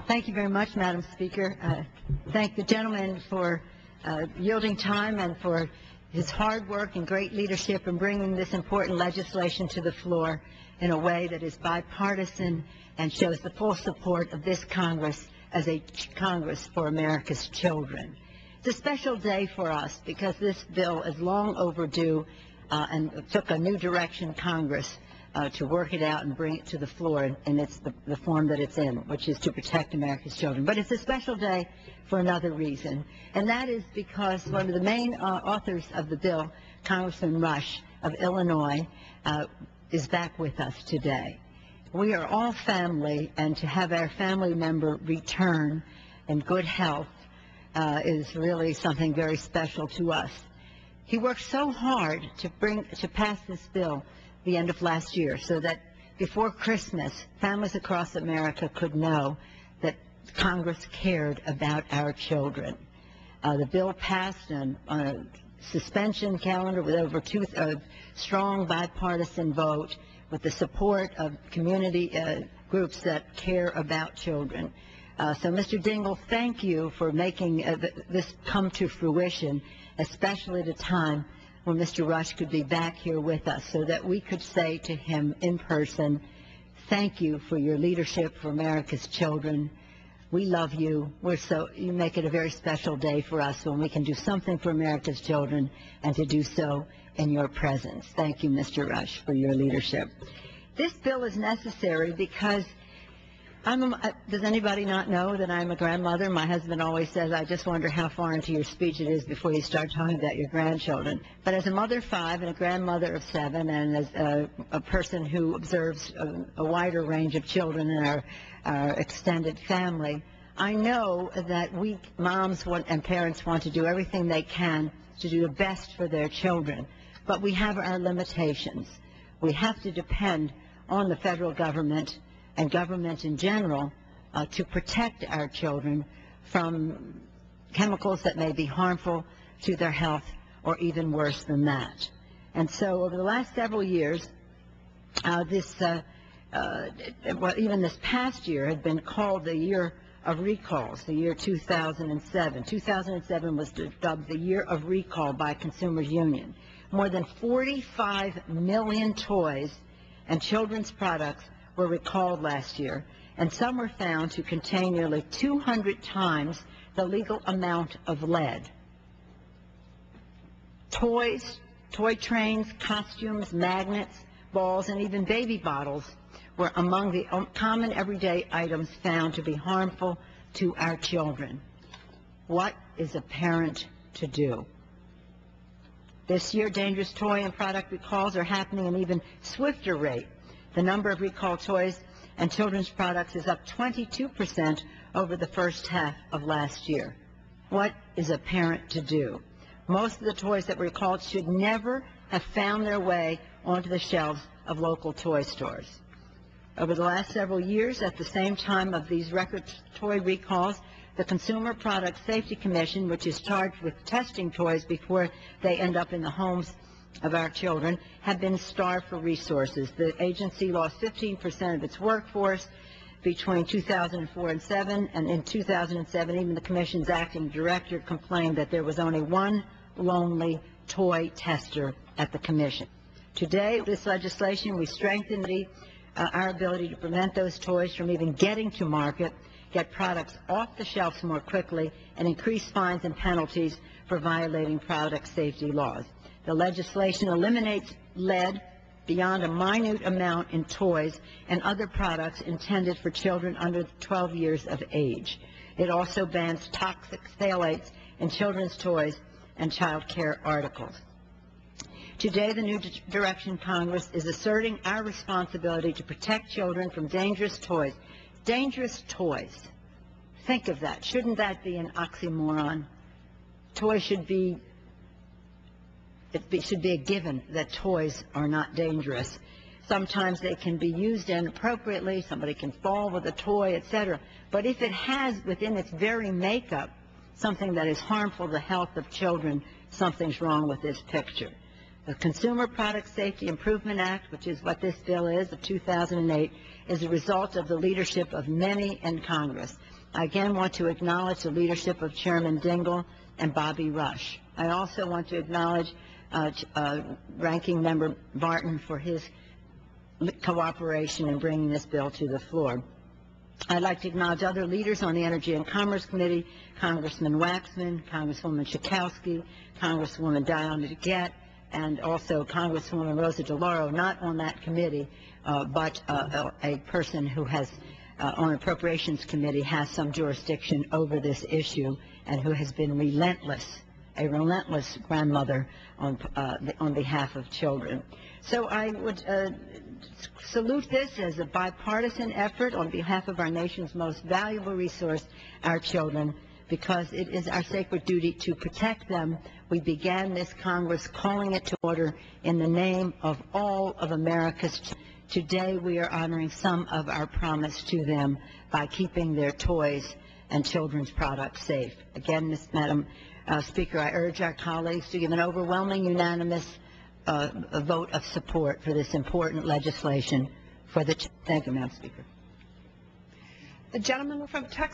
Thank you very much, Madam Speaker. Thank the gentleman for yielding time and for his hard work and great leadership in bringing this important legislation to the floor in a way that is bipartisan and shows the full support of this Congress as a Congress for America's children. It's a special day for us because this bill is long overdue and took a new direction Congress to work it out and bring it to the floor, and it's the form that it's in, which is to protect America's children. But it's a special day for another reason, and that is because one of the main authors of the bill, Congressman Rush of Illinois, is back with us today. We are all family, and to have our family member return in good health is really something very special to us. He worked so hard to pass this bill the end of last year so that before Christmas, families across America could know that Congress cared about our children. The bill passed on a suspension calendar with over strong bipartisan vote with the support of community groups that care about children. So, Mr. Dingell, thank you for making this come to fruition, especially at a time when Mr. Rush could be back here with us so that we could say to him in person, thank you for your leadership for America's children. We love you. You make it a very special day for us when we can do something for America's children and to do so in your presence. Thank you, Mr. Rush, for your leadership. This bill is necessary because does anybody not know that I'm a grandmother? My husband always says, I just wonder how far into your speech it is before you start talking about your grandchildren. But as a mother of 5 and a grandmother of 7, and as a person who observes a wider range of children in our extended family, I know that we moms and parents want to do everything they can to do the best for their children. But we have our limitations. We have to depend on the federal government and government in general to protect our children from chemicals that may be harmful to their health or even worse than that. And so over the last several years, even this past year had been called the year of recalls, the year 2007. 2007 was dubbed the year of recall by Consumers Union. More than 45 million toys and children's products were recalled last year, and some were found to contain nearly 200 times the legal amount of lead. Toys, toy trains, costumes, magnets, balls, and even baby bottles were among the common everyday items found to be harmful to our children. What is a parent to do? This year, dangerous toy and product recalls are happening at an even swifter rate. The number of recalled toys and children's products is up 22% over the first half of last year. What is a parent to do? Most of the toys that were recalled should never have found their way onto the shelves of local toy stores. Over the last several years, at the same time of these record toy recalls, the Consumer Product Safety Commission, which is charged with testing toys before they end up in the homes of our children, have been starved for resources. The agency lost 15% of its workforce between 2004 and 2007, and in 2007, even the Commission's acting director complained that there was only one lonely toy tester at the Commission. Today, with this legislation, we strengthen our ability to prevent those toys from even getting to market, get products off the shelves more quickly, and increase fines and penalties for violating product safety laws. The legislation eliminates lead beyond a minute amount in toys and other products intended for children under 12 years of age. It also bans toxic phthalates in children's toys and child care articles. Today, the new direction Congress is asserting our responsibility to protect children from dangerous toys. Dangerous toys. Think of that. Shouldn't that be an oxymoron? Toys should be a given that toys are not dangerous. Sometimes they can be used inappropriately, somebody can fall with a toy, etc. But if it has within its very makeup something that is harmful to the health of children, something's wrong with this picture. The Consumer Product Safety Improvement Act, which is what this bill is, of 2008, is a result of the leadership of many in Congress. I again want to acknowledge the leadership of Chairman Dingell and Bobby Rush. I also want to acknowledge Ranking Member Martin for his cooperation in bringing this bill to the floor. I'd like to acknowledge other leaders on the Energy and Commerce Committee, Congressman Waxman, Congresswoman Schakowsky, Congresswoman Diana DeGette, and also Congresswoman Rosa DeLauro, not on that committee, but a person who has, on Appropriations Committee, has some jurisdiction over this issue and who has been a relentless grandmother on behalf of children. So I would salute this as a bipartisan effort on behalf of our nation's most valuable resource, our children, because it is our sacred duty to protect them. We began this Congress calling it to order in the name of all of America's children. Today we are honoring some of our promise to them by keeping their toys and children's products safe. Again, Madam Speaker, I urge our colleagues to give an overwhelming, unanimous vote of support for this important legislation for the... Thank you, Madam Speaker. The gentleman from Texas.